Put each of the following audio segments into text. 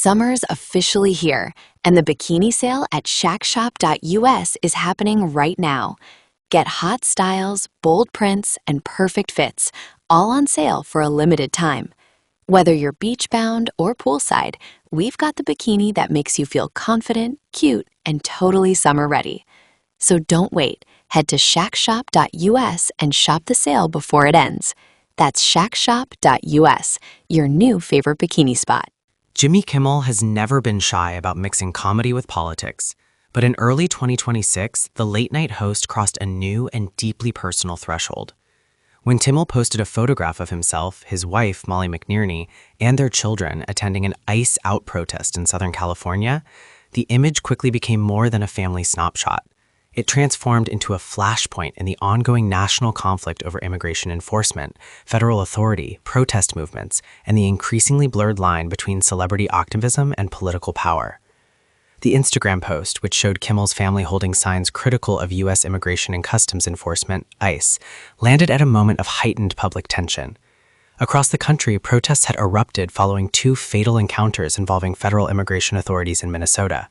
Summer's officially here, and the bikini sale at shackshop.us is happening right now. Get hot styles, bold prints, and perfect fits, all on sale for a limited time. Whether you're beach-bound or poolside, we've got the bikini that makes you feel confident, cute, and totally summer-ready. So don't wait. Head to shackshop.us and shop the sale before it ends. That's shackshop.us, your new favorite bikini spot. Jimmy Kimmel has never been shy about mixing comedy with politics, but in early 2026, the late-night host crossed a new and deeply personal threshold. When Kimmel posted a photograph of himself, his wife, Molly McNierney, and their children attending an ICE out protest in Southern California, the image quickly became more than a family snapshot. It transformed into a flashpoint in the ongoing national conflict over immigration enforcement, federal authority, protest movements, and the increasingly blurred line between celebrity activism and political power. The Instagram post, which showed Kimmel's family holding signs critical of U.S. Immigration and Customs Enforcement, ICE, landed at a moment of heightened public tension. Across the country, protests had erupted following two fatal encounters involving federal immigration authorities in Minnesota.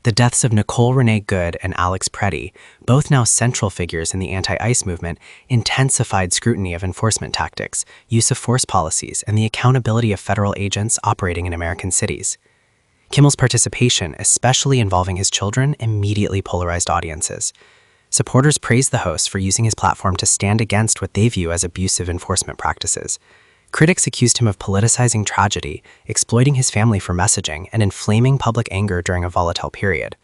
The deaths of Nicole Renee Good and Alex Pretti, both now central figures in the anti-ICE movement, intensified scrutiny of enforcement tactics, use of force policies, and the accountability of federal agents operating in American cities. Kimmel's participation, especially involving his children, immediately polarized audiences. Supporters praised the host for using his platform to stand against what they view as abusive enforcement practices. Critics accused him of politicizing tragedy, exploiting his family for messaging, and inflaming public anger during a volatile period.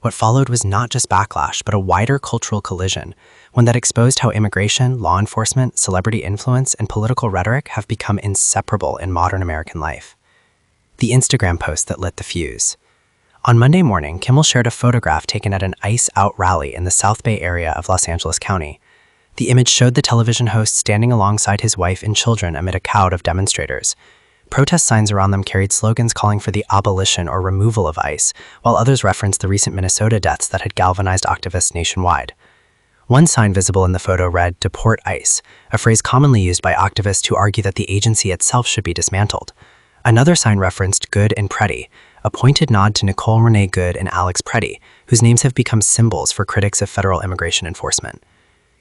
What followed was not just backlash, but a wider cultural collision, one that exposed how immigration, law enforcement, celebrity influence, and political rhetoric have become inseparable in modern American life. The Instagram post that lit the fuse. On Monday morning, Kimmel shared a photograph taken at an ICE out rally in the South Bay area of Los Angeles County. The image showed the television host standing alongside his wife and children amid a crowd of demonstrators. Protest signs around them carried slogans calling for the abolition or removal of ICE, while others referenced the recent Minnesota deaths that had galvanized activists nationwide. One sign visible in the photo read, "Deport ICE," a phrase commonly used by activists who argue that the agency itself should be dismantled. Another sign referenced Good and Pretti, a pointed nod to Nicole Renee Good and Alex Pretti, whose names have become symbols for critics of federal immigration enforcement.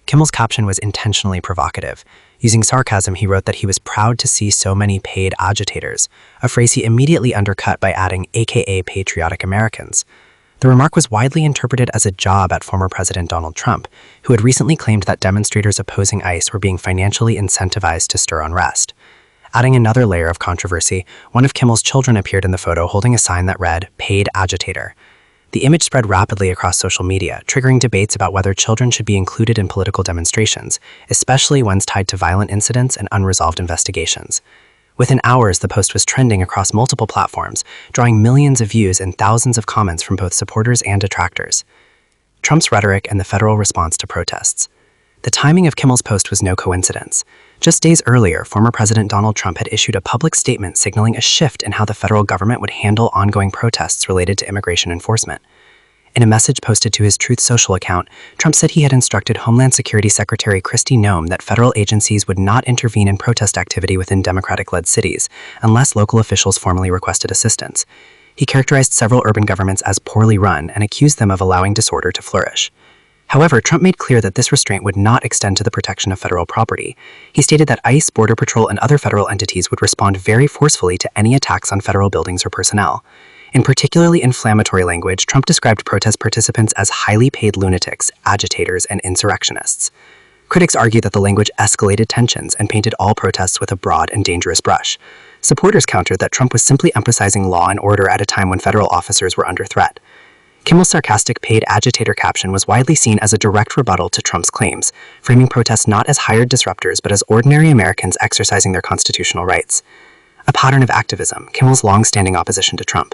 Kimmel's caption was intentionally provocative. Using sarcasm, he wrote that he was proud to see so many paid agitators, a phrase he immediately undercut by adding AKA patriotic Americans. The remark was widely interpreted as a jab at former President Donald Trump, who had recently claimed that demonstrators opposing ICE were being financially incentivized to stir unrest. Adding another layer of controversy, one of Kimmel's children appeared in the photo holding a sign that read, "Paid Agitator." The image spread rapidly across social media, triggering debates about whether children should be included in political demonstrations, especially ones tied to violent incidents and unresolved investigations. Within hours, the post was trending across multiple platforms, drawing millions of views and thousands of comments from both supporters and detractors. Trump's rhetoric and the federal response to protests. The timing of Kimmel's post was no coincidence. Just days earlier, former President Donald Trump had issued a public statement signaling a shift in how the federal government would handle ongoing protests related to immigration enforcement. In a message posted to his Truth Social account, Trump said he had instructed Homeland Security Secretary Kristi Noem that federal agencies would not intervene in protest activity within Democratic-led cities unless local officials formally requested assistance. He characterized several urban governments as poorly run and accused them of allowing disorder to flourish. However, Trump made clear that this restraint would not extend to the protection of federal property. He stated that ICE, Border Patrol, and other federal entities would respond very forcefully to any attacks on federal buildings or personnel. In particularly inflammatory language, Trump described protest participants as highly paid lunatics, agitators, and insurrectionists. Critics argue that the language escalated tensions and painted all protests with a broad and dangerous brush. Supporters countered that Trump was simply emphasizing law and order at a time when federal officers were under threat. Kimmel's sarcastic paid agitator caption was widely seen as a direct rebuttal to Trump's claims, framing protests not as hired disruptors but as ordinary Americans exercising their constitutional rights. A pattern of activism, Kimmel's long-standing opposition to Trump.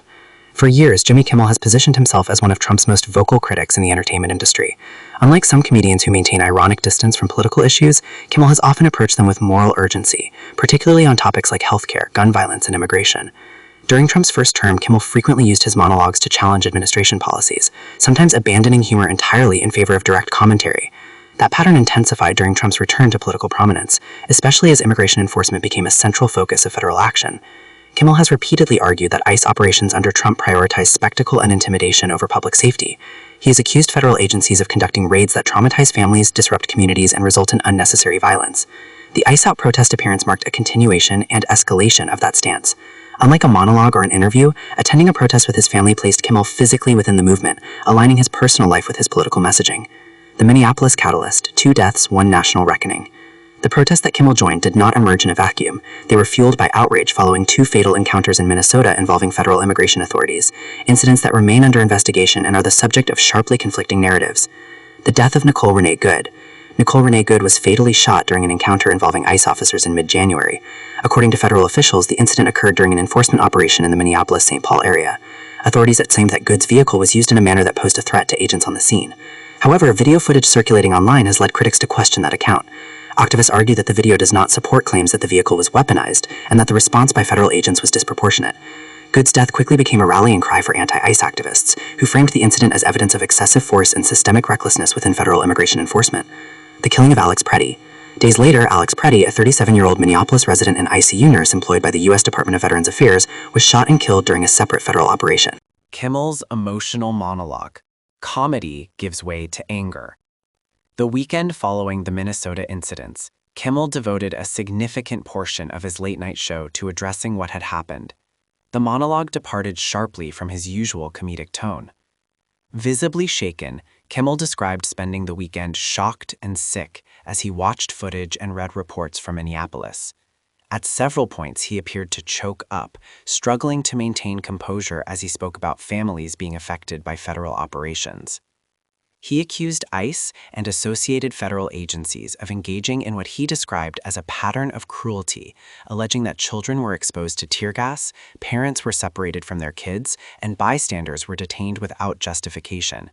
For years, Jimmy Kimmel has positioned himself as one of Trump's most vocal critics in the entertainment industry. Unlike some comedians who maintain ironic distance from political issues, Kimmel has often approached them with moral urgency, particularly on topics like healthcare, gun violence, and immigration. During Trump's first term, Kimmel frequently used his monologues to challenge administration policies, sometimes abandoning humor entirely in favor of direct commentary. That pattern intensified during Trump's return to political prominence, especially as immigration enforcement became a central focus of federal action. Kimmel has repeatedly argued that ICE operations under Trump prioritize spectacle and intimidation over public safety. He has accused federal agencies of conducting raids that traumatize families, disrupt communities, and result in unnecessary violence. The ICE Out protest appearance marked a continuation and escalation of that stance. Unlike a monologue or an interview, attending a protest with his family placed Kimmel physically within the movement, aligning his personal life with his political messaging. The Minneapolis Catalyst: 2 deaths, 1 national reckoning. The protests that Kimmel joined did not emerge in a vacuum. They were fueled by outrage following 2 fatal encounters in Minnesota involving federal immigration authorities, incidents that remain under investigation and are the subject of sharply conflicting narratives. The death of Nicole Renee Good. Nicole Renee Good was fatally shot during an encounter involving ICE officers in mid-January. According to federal officials, the incident occurred during an enforcement operation in the Minneapolis-St. Paul area. Authorities had claimed that Good's vehicle was used in a manner that posed a threat to agents on the scene. However, video footage circulating online has led critics to question that account. Activists argue that the video does not support claims that the vehicle was weaponized and that the response by federal agents was disproportionate. Good's death quickly became a rallying cry for anti-ICE activists, who framed the incident as evidence of excessive force and systemic recklessness within federal immigration enforcement. The killing of Alex Pretti. Days later, Alex Pretti, a 37-year-old Minneapolis resident and ICU nurse employed by the U.S. Department of Veterans Affairs, was shot and killed during a separate federal operation. Kimmel's emotional monologue. Comedy gives way to anger. The weekend following the Minnesota incidents, Kimmel devoted a significant portion of his late-night show to addressing what had happened. The monologue departed sharply from his usual comedic tone. Visibly shaken, Kimmel described spending the weekend shocked and sick as he watched footage and read reports from Minneapolis. At several points, he appeared to choke up, struggling to maintain composure as he spoke about families being affected by federal operations. He accused ICE and associated federal agencies of engaging in what he described as a pattern of cruelty, alleging that children were exposed to tear gas, parents were separated from their kids, and bystanders were detained without justification.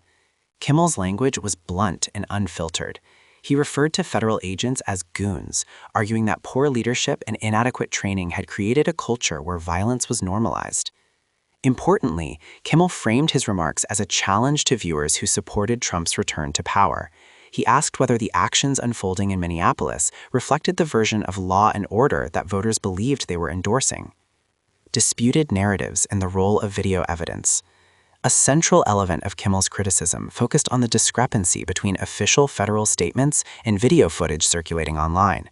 Kimmel's language was blunt and unfiltered. He referred to federal agents as goons, arguing that poor leadership and inadequate training had created a culture where violence was normalized. Importantly, Kimmel framed his remarks as a challenge to viewers who supported Trump's return to power. He asked whether the actions unfolding in Minneapolis reflected the version of law and order that voters believed they were endorsing. Disputed narratives and the role of video evidence. A central element of Kimmel's criticism focused on the discrepancy between official federal statements and video footage circulating online.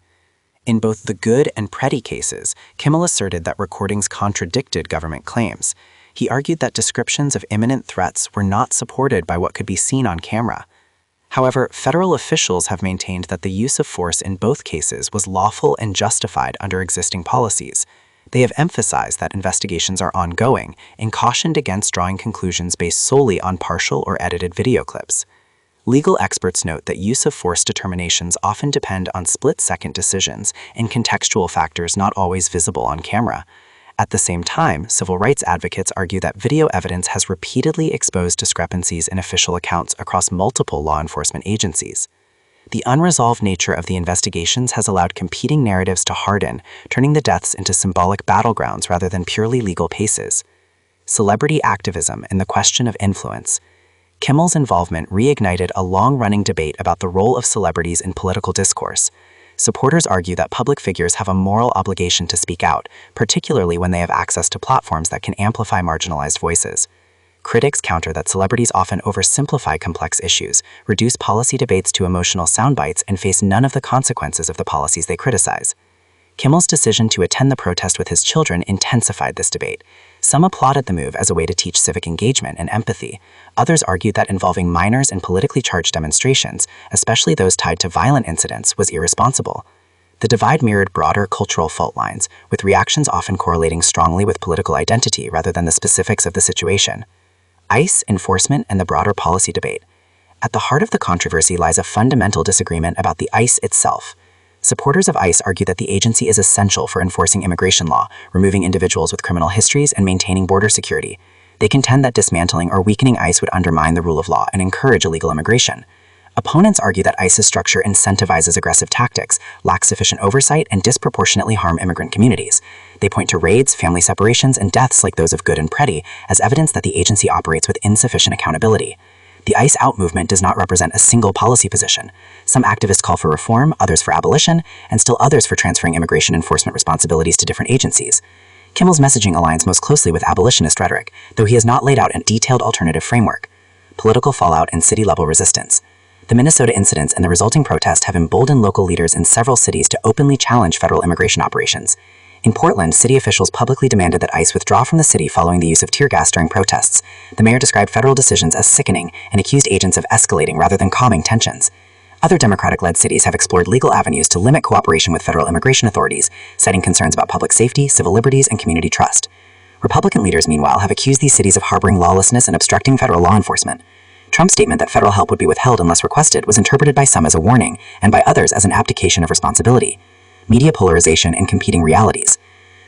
In both the Good and Pretti cases, Kimmel asserted that recordings contradicted government claims. He argued that descriptions of imminent threats were not supported by what could be seen on camera. However, federal officials have maintained that the use of force in both cases was lawful and justified under existing policies. They have emphasized that investigations are ongoing and cautioned against drawing conclusions based solely on partial or edited video clips. Legal experts note that use of force determinations often depend on split-second decisions and contextual factors not always visible on camera. At the same time, civil rights advocates argue that video evidence has repeatedly exposed discrepancies in official accounts across multiple law enforcement agencies. The unresolved nature of the investigations has allowed competing narratives to harden, turning the deaths into symbolic battlegrounds rather than purely legal paces. Celebrity activism and the question of influence. Kimmel's involvement reignited a long-running debate about the role of celebrities in political discourse. Supporters argue that public figures have a moral obligation to speak out, particularly when they have access to platforms that can amplify marginalized voices. Critics counter that celebrities often oversimplify complex issues, reduce policy debates to emotional soundbites, and face none of the consequences of the policies they criticize. Kimmel's decision to attend the protest with his children intensified this debate. Some applauded the move as a way to teach civic engagement and empathy. Others argued that involving minors in politically charged demonstrations, especially those tied to violent incidents, was irresponsible. The divide mirrored broader cultural fault lines, with reactions often correlating strongly with political identity rather than the specifics of the situation. ICE, enforcement, and the broader policy debate. At the heart of the controversy lies a fundamental disagreement about the ICE itself. Supporters of ICE argue that the agency is essential for enforcing immigration law, removing individuals with criminal histories, and maintaining border security. They contend that dismantling or weakening ICE would undermine the rule of law and encourage illegal immigration. Opponents argue that ICE's structure incentivizes aggressive tactics, lacks sufficient oversight, and disproportionately harm immigrant communities. They point to raids, family separations, and deaths like those of Good and Pretti as evidence that the agency operates with insufficient accountability. The ICE Out movement does not represent a single policy position. Some activists call for reform, others for abolition, and still others for transferring immigration enforcement responsibilities to different agencies. Kimmel's messaging aligns most closely with abolitionist rhetoric, though he has not laid out a detailed alternative framework. Political fallout and city-level resistance. The Minnesota incidents and the resulting protest have emboldened local leaders in several cities to openly challenge federal immigration operations. In Portland, city officials publicly demanded that ICE withdraw from the city following the use of tear gas during protests. The mayor described federal decisions as sickening and accused agents of escalating rather than calming tensions. Other Democratic-led cities have explored legal avenues to limit cooperation with federal immigration authorities, citing concerns about public safety, civil liberties, and community trust. Republican leaders, meanwhile, have accused these cities of harboring lawlessness and obstructing federal law enforcement. Trump's statement that federal help would be withheld unless requested was interpreted by some as a warning, and by others as an abdication of responsibility. Media polarization and competing realities.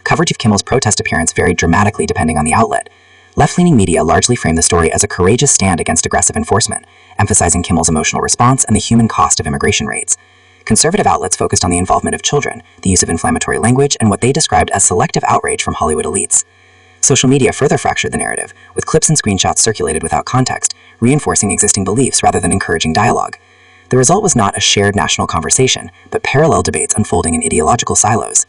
Coverage of Kimmel's protest appearance varied dramatically depending on the outlet. Left-leaning media largely framed the story as a courageous stand against aggressive enforcement, emphasizing Kimmel's emotional response and the human cost of immigration raids. Conservative outlets focused on the involvement of children, the use of inflammatory language, and what they described as selective outrage from Hollywood elites. Social media further fractured the narrative, with clips and screenshots circulated without context, reinforcing existing beliefs rather than encouraging dialogue. The result was not a shared national conversation, but parallel debates unfolding in ideological silos.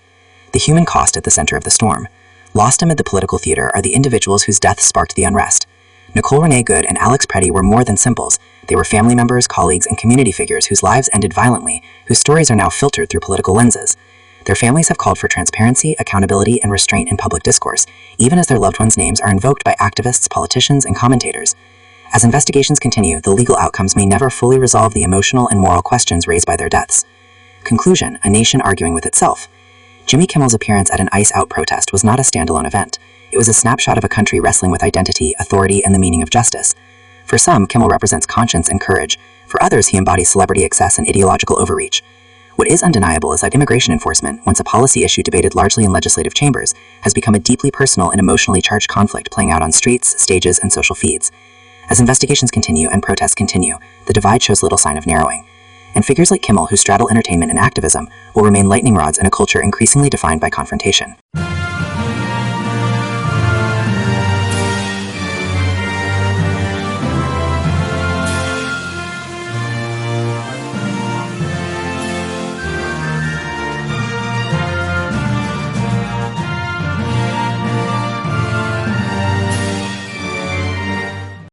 The human cost at the center of the storm. Lost amid the political theater are the individuals whose deaths sparked the unrest. Nicole, Renee and Alex Pretti were more than simples. They were family members, colleagues, and community figures whose lives ended violently, whose stories are now filtered through political lenses. Their families have called for transparency, accountability, and restraint in public discourse, even as their loved ones' names are invoked by activists, politicians, and commentators. As investigations continue, the legal outcomes may never fully resolve the emotional and moral questions raised by their deaths. Conclusion: a nation arguing with itself. Jimmy Kimmel's appearance at an ICE Out protest was not a standalone event. It was a snapshot of a country wrestling with identity, authority, and the meaning of justice. For some, Kimmel represents conscience and courage. For others, he embodies celebrity excess and ideological overreach. What is undeniable is that immigration enforcement, once a policy issue debated largely in legislative chambers, has become a deeply personal and emotionally charged conflict playing out on streets, stages, and social feeds. As investigations continue and protests continue, the divide shows little sign of narrowing. And figures like Kimmel, who straddle entertainment and activism, will remain lightning rods in a culture increasingly defined by confrontation.